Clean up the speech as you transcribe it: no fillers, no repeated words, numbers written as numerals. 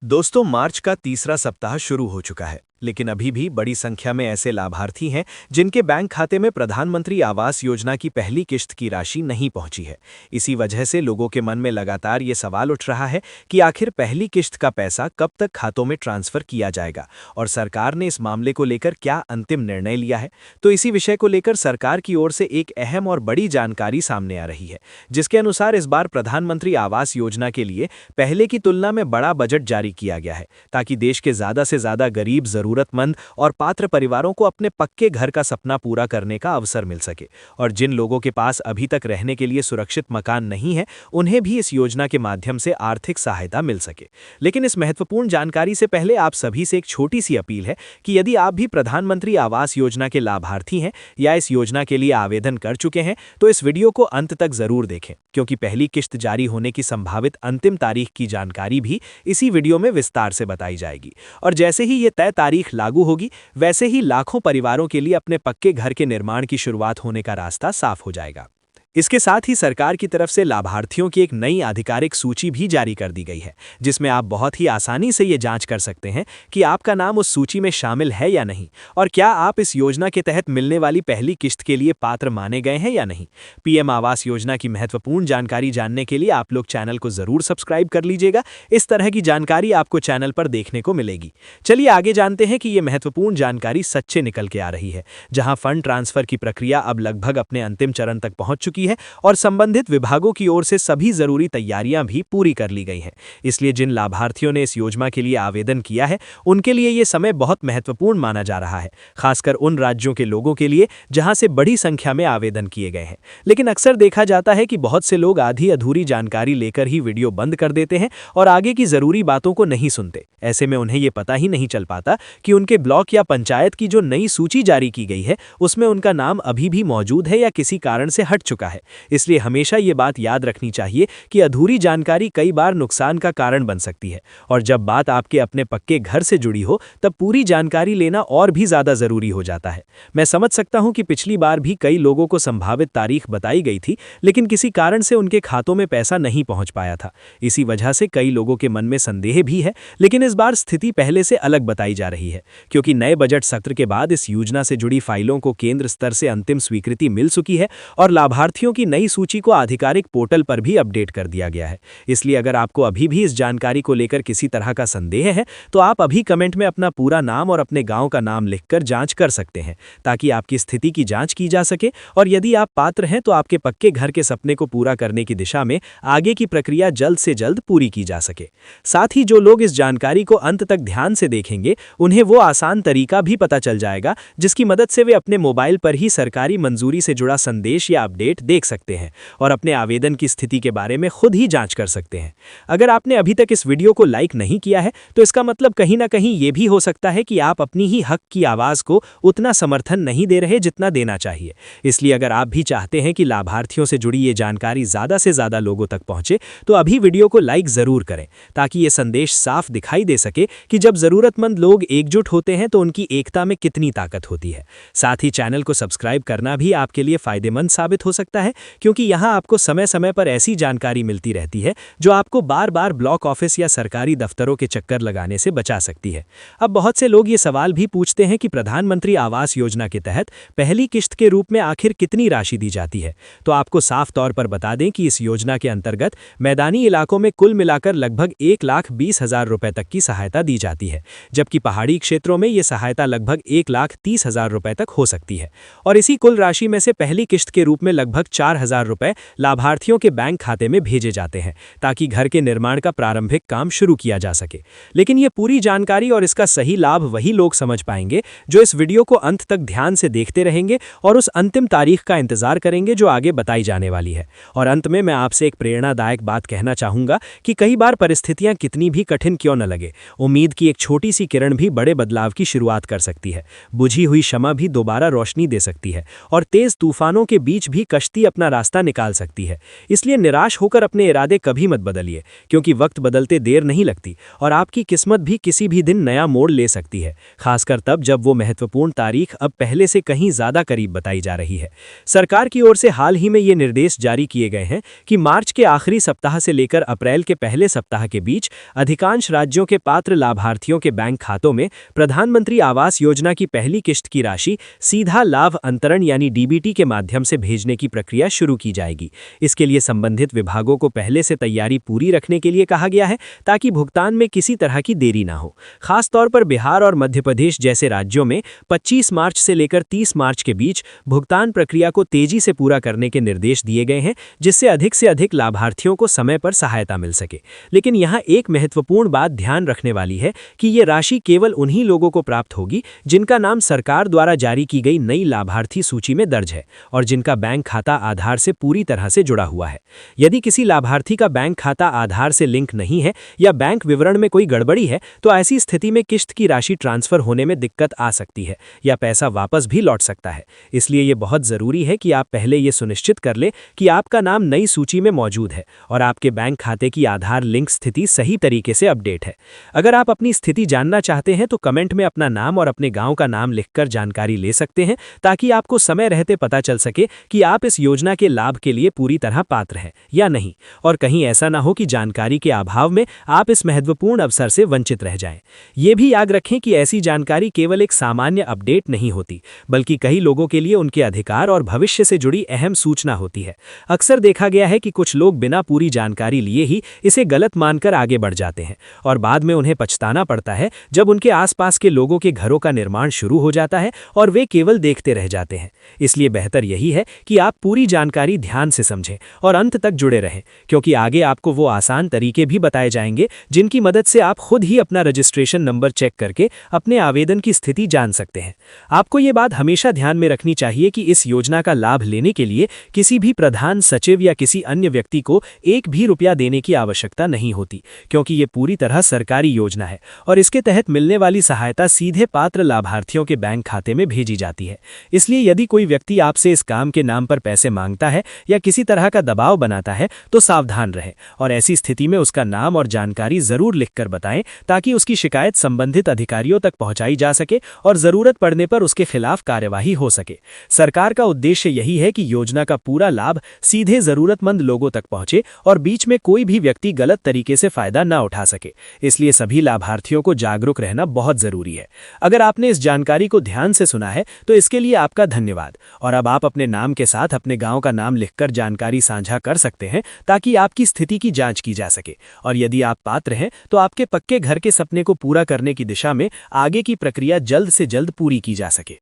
दोस्तों, मार्च का तीसरा सप्ताह शुरू हो चुका है, लेकिन अभी भी बड़ी संख्या में ऐसे लाभार्थी हैं जिनके बैंक खाते में प्रधानमंत्री आवास योजना की पहली किश्त की राशि नहीं पहुंची है। इसी वजह से लोगों के मन में लगातार ये सवाल उठ रहा है कि आखिर पहली किश्त का पैसा कब तक खातों में ट्रांसफर किया जाएगा और सरकार ने इस मामले को लेकर क्या अंतिम निर्णय लिया है। तो इसी विषय को लेकर सरकार की ओर से एक अहम और बड़ी जानकारी सामने आ रही है, जिसके अनुसार इस बार प्रधानमंत्री आवास योजना के लिए पहले की तुलना में बड़ा बजट जारी किया गया है, ताकि देश के ज्यादा से ज्यादा गरीब, जरूरतमंद और पात्र परिवारों को अपने पक्के घर का सपना पूरा करने का अवसर मिल सके। और जिन लोगों के पास अभी तक रहने के लिए सुरक्षित मकान नहीं है, उन्हें भी इस योजना के माध्यम से आर्थिक सहायता मिल सके। लेकिन इस महत्वपूर्ण जानकारी से पहले आप सभी से एक छोटी सी अपील है कि यदि आप भी प्रधानमंत्री आवास योजना के लाभार्थी हैं या इस योजना के लिए आवेदन कर चुके हैं, तो इस वीडियो को अंत तक जरूर देखें, क्योंकि पहली किश्त जारी होने की संभावित अंतिम तारीख की जानकारी भी इसी वीडियो में विस्तार से बताई जाएगी। और जैसे ही ये तय तारीख लागू होगी, वैसे ही लाखों परिवारों के लिए अपने पक्के घर के निर्माण की शुरुआत होने का रास्ता साफ हो जाएगा। इसके साथ ही सरकार की तरफ से लाभार्थियों की एक नई आधिकारिक सूची भी जारी कर दी गई है, जिसमें आप बहुत ही आसानी से ये जांच कर सकते हैं कि आपका नाम उस सूची में शामिल है या नहीं, और क्या आप इस योजना के तहत मिलने वाली पहली किश्त के लिए पात्र माने गए हैं या नहीं। पीएम आवास योजना की महत्वपूर्ण जानकारी जानने के लिए आप लोग चैनल को जरूर सब्सक्राइब कर लीजिएगा। इस तरह की जानकारी आपको चैनल पर देखने को मिलेगी। चलिए आगे जानते हैं कि ये महत्वपूर्ण जानकारी सच्चे निकल के आ रही है, जहां फंड ट्रांसफर की प्रक्रिया अब लगभग अपने अंतिम चरण तक पहुंच चुकी है और संबंधित विभागों की ओर से सभी जरूरी तैयारियां भी पूरी कर ली गई हैं। इसलिए जिन लाभार्थियों ने इस योजना के लिए आवेदन किया है, उनके लिए यह समय बहुत महत्वपूर्ण माना जा रहा है, खासकर उन राज्यों के लोगों के लिए जहां से बड़ी संख्या में आवेदन किए गए हैं। लेकिन अक्सर देखा जाता है कि बहुत से लोग आधी अधूरी जानकारी लेकर ही वीडियो बंद कर देते हैं और आगे की जरूरी बातों को नहीं सुनते। ऐसे में उन्हें यह पता ही नहीं चल पाता कि उनके ब्लॉक या पंचायत की जो नई सूची जारी की गई है, उसमें उनका नाम अभी भी मौजूद है या किसी कारण से हट चुका है। इसलिए हमेशा ये बात याद रखनी चाहिए कि अधूरी जानकारी कई बार नुकसान का कारण बन सकती है, और जब बात आपके अपने पक्के घर से जुड़ी हो, तब पूरी जानकारी लेना और भी ज्यादा जरूरी हो जाता है। मैं समझ सकता हूं कि पिछली बार भी कई लोगों को संभावित तारीख बताई गई थी, लेकिन किसी कारण से उनके खातों में पैसा नहीं पहुंच पाया था। इसी वजह से कई लोगों के मन में संदेह भी है, लेकिन इस बार स्थिति पहले से अलग बताई जा रही है, क्योंकि नए बजट सत्र के बाद इस योजना से जुड़ी फाइलों को केंद्र स्तर से अंतिम स्वीकृति मिल चुकी है और लाभार्थियों की नई सूची को आधिकारिक पोर्टल पर भी अपडेट कर दिया गया है। इसलिए अगर आपको अभी भी इस जानकारी को लेकर किसी तरह का संदेह है, तो आप अभी कमेंट में अपना पूरा नाम और अपने गांव का नाम लिखकर जांच कर सकते हैं, ताकि आपकी स्थिति की जांच की जा सके और यदि आप पात्र हैं तो आपके पक्के घर के सपने को पूरा करने की दिशा में आगे की प्रक्रिया जल्द से जल्द पूरी की जा सके। साथ ही जो लोग इस जानकारी को अंत तक ध्यान से देखेंगे, उन्हें वो आसान तरीका भी पता चल जाएगा जिसकी मदद से वे अपने मोबाइल पर ही सरकारी मंजूरी से जुड़ा संदेश या अपडेट देख सकते हैं और अपने आवेदन की स्थिति के बारे में खुद ही जांच कर सकते हैं। अगर आपने अभी तक इस वीडियो को लाइक नहीं किया है, तो इसका मतलब कहीं ना कहीं ये भी हो सकता है कि आप अपनी ही हक की आवाज को उतना समर्थन नहीं दे रहे जितना देना चाहिए। इसलिए अगर आप भी चाहते हैं कि लाभार्थियों से जुड़ी ये जानकारी ज्यादा से ज्यादा लोगों तक पहुंचे, तो अभी वीडियो को लाइक जरूर करें, ताकि ये संदेश साफ दिखाई दे सके कि जब जरूरतमंद लोग एकजुट होते हैं तो उनकी एकता में कितनी ताकत होती है। साथ ही चैनल को सब्सक्राइब करना भी आपके लिए फायदेमंद साबित हो सकता है, क्योंकि यहाँ आपको समय समय पर ऐसी जानकारी मिलती रहती है जो आपको बार बार ब्लॉक ऑफिस या सरकारी दफ्तरों के चक्कर लगाने से बचा सकती है। अब बहुत से लोग ये सवाल भी पूछते हैं कि प्रधानमंत्री आवास योजना के तहत पहली किश्त के रूप में आखिर कितनी राशि दी जाती है। तो आपको साफ तौर पर बता दें कि इस योजना के अंतर्गत मैदानी इलाकों में कुल मिलाकर लगभग 1,20,000 रुपए तक की सहायता दी जाती है, जबकि पहाड़ी क्षेत्रों में ये सहायता लगभग 1,30,000 रुपए तक हो सकती है। और इसी कुल राशि में से पहली किश्त के रूप में लगभग 4,000 रुपए लाभार्थियों के बैंक खाते में भेजे जाते हैं, ताकि घर के निर्माण का प्रारंभिक काम शुरू किया जा सके। लेकिन ये पूरी जानकारी और इसका सही लाभ वही लोग समझ पाएंगे जो इस वीडियो को अंत तक ध्यान से देखते रहेंगे और उस अंतिम तारीख का इंतजार करेंगे जो आगे बताई जाने वाली है। और अंत में मैं आपसे एक प्रेरणादायक बात कहना चाहूंगा कि कई बार परिस्थितियां कितनी भी कठिन क्यों न लगे, उम्मीद की एक छोटी सी किरण भी बड़े बदलाव की शुरुआत कर सकती है। बुझी हुई शमा भी दोबारा रोशनी दे सकती है और तेज तूफानों के बीच भी कश्ती स्थिति अपना रास्ता निकाल सकती है। इसलिए निराश होकर अपने इरादे कभी मत बदलिए, क्योंकि वक्त बदलते देर नहीं लगती और आपकी किस्मत भी किसी भी दिन नया मोड़ ले सकती है, खासकर तब जब वो महत्वपूर्ण तारीख अब पहले से कहीं ज्यादा करीब बताई जा रही है। सरकार की ओर से हाल ही में ये निर्देश जारी किए गए हैं कि मार्च के आखिरी सप्ताह से लेकर अप्रैल के पहले सप्ताह के बीच अधिकांश राज्यों के पात्र लाभार्थियों के बैंक खातों में प्रधानमंत्री आवास योजना की पहली किश्त की राशि सीधा लाभ अंतरण यानी डीबीटी के माध्यम से भेजने की प्रक्रिया शुरू की जाएगी। इसके लिए संबंधित विभागों को पहले से तैयारी पूरी रखने के लिए कहा गया है, ताकि भुगतान में किसी तरह की देरी ना हो। खास तौर पर बिहार और मध्य प्रदेश जैसे राज्यों में 25 मार्च से लेकर 30 मार्च के बीच भुगतान प्रक्रिया को तेजी से पूरा करने के निर्देश दिए गए हैं, जिससे से अधिक लाभार्थियों को समय पर सहायता मिल सके। लेकिन यहाँ एक महत्वपूर्ण बात ध्यान रखने वाली है कि ये राशि केवल उन्हीं लोगों को प्राप्त होगी जिनका नाम सरकार द्वारा जारी की गई नई लाभार्थी सूची में दर्ज है और जिनका बैंक खाता आधार से पूरी तरह से जुड़ा हुआ है। यदि किसी लाभार्थी का बैंक खाता आधार से लिंक नहीं है या बैंक विवरण में कोई गड़बड़ी है, तो ऐसी स्थिति में किश्त की राशि ट्रांसफर होने में दिक्कत आ सकती है या पैसा वापस भी लौट सकता है। इसलिए ये बहुत जरूरी है कि आप पहले ये सुनिश्चित कर लें कि आपका नाम नई सूची में मौजूद है और आपके बैंक खाते की आधार लिंक स्थिति सही तरीके से अपडेट है। अगर आप अपनी स्थिति जानना चाहते हैं तो कमेंट में अपना नाम और अपने गांव का नाम लिखकर जानकारी ले सकते हैं, ताकि आपको समय रहते पता चल सके कि आप इस योजना के लाभ के लिए पूरी तरह पात्र हैं या नहीं, और कहीं ऐसा ना हो कि जानकारी के अभाव में आप इस महत्वपूर्ण अवसर से वंचित रह जाएं। ये भी याद रखें कि ऐसी जानकारी केवल एक सामान्य अपडेट नहीं होती, बल्कि कई लोगों के लिए उनके अधिकार और भविष्य से जुड़ी अहम सूचना होती है। अक्सर देखा गया है कि कुछ लोग बिना पूरी जानकारी लिए ही इसे गलत मानकर आगे बढ़ जाते हैं और बाद में उन्हें पछताना पड़ता है जब उनके आसपास के लोगों के घरों का निर्माण शुरू हो जाता है और वे केवल देखते रह जाते हैं। इसलिए बेहतर यही है कि आप पूरी जानकारी ध्यान से समझें और अंत तक जुड़े रहें, क्योंकि आगे आपको वो आसान तरीके भी बताए जाएंगे जिनकी मदद से आप खुद ही अपना रजिस्ट्रेशन नंबर चेक करके अपने आवेदन की स्थिति जान सकते हैं। आपको ये बात हमेशा ध्यान में रखनी चाहिए कि इस योजना का लाभ लेने के लिए किसी भी प्रधान सचिव या किसी अन्य व्यक्ति को एक भी रुपया देने की आवश्यकता नहीं होती, क्योंकि ये पूरी तरह सरकारी योजना है और इसके तहत मिलने वाली सहायता सीधे पात्र लाभार्थियों के बैंक खाते में भेजी जाती है। इसलिए यदि कोई व्यक्ति आपसे इस काम के नाम पर पैसे मांगता है या किसी तरह का दबाव बनाता है तो सावधान रहें और ऐसी स्थिति में उसका नाम और जानकारी जरूर लिखकर बताएं, ताकि उसकी शिकायत संबंधित अधिकारियों तक पहुंचाई जा सके और जरूरत पड़ने पर उसके खिलाफ कार्यवाही हो सके। सरकार का उद्देश्य यही है कि योजना का पूरा लाभ सीधे जरूरतमंद लोगों तक पहुंचे और बीच में कोई भी व्यक्ति गलत तरीके से फायदा न उठा सके। इसलिए सभी लाभार्थियों को जागरूक रहना बहुत जरूरी है। अगर आपने इस जानकारी को ध्यान से सुना है तो इसके लिए आपका धन्यवाद, और अब आप अपने नाम के साथ अपने गांव का नाम लिखकर जानकारी साझा कर सकते हैं, ताकि आपकी स्थिति की जांच की जा सके और यदि आप पात्र हैं तो आपके पक्के घर के सपने को पूरा करने की दिशा में आगे की प्रक्रिया जल्द से जल्द पूरी की जा सके।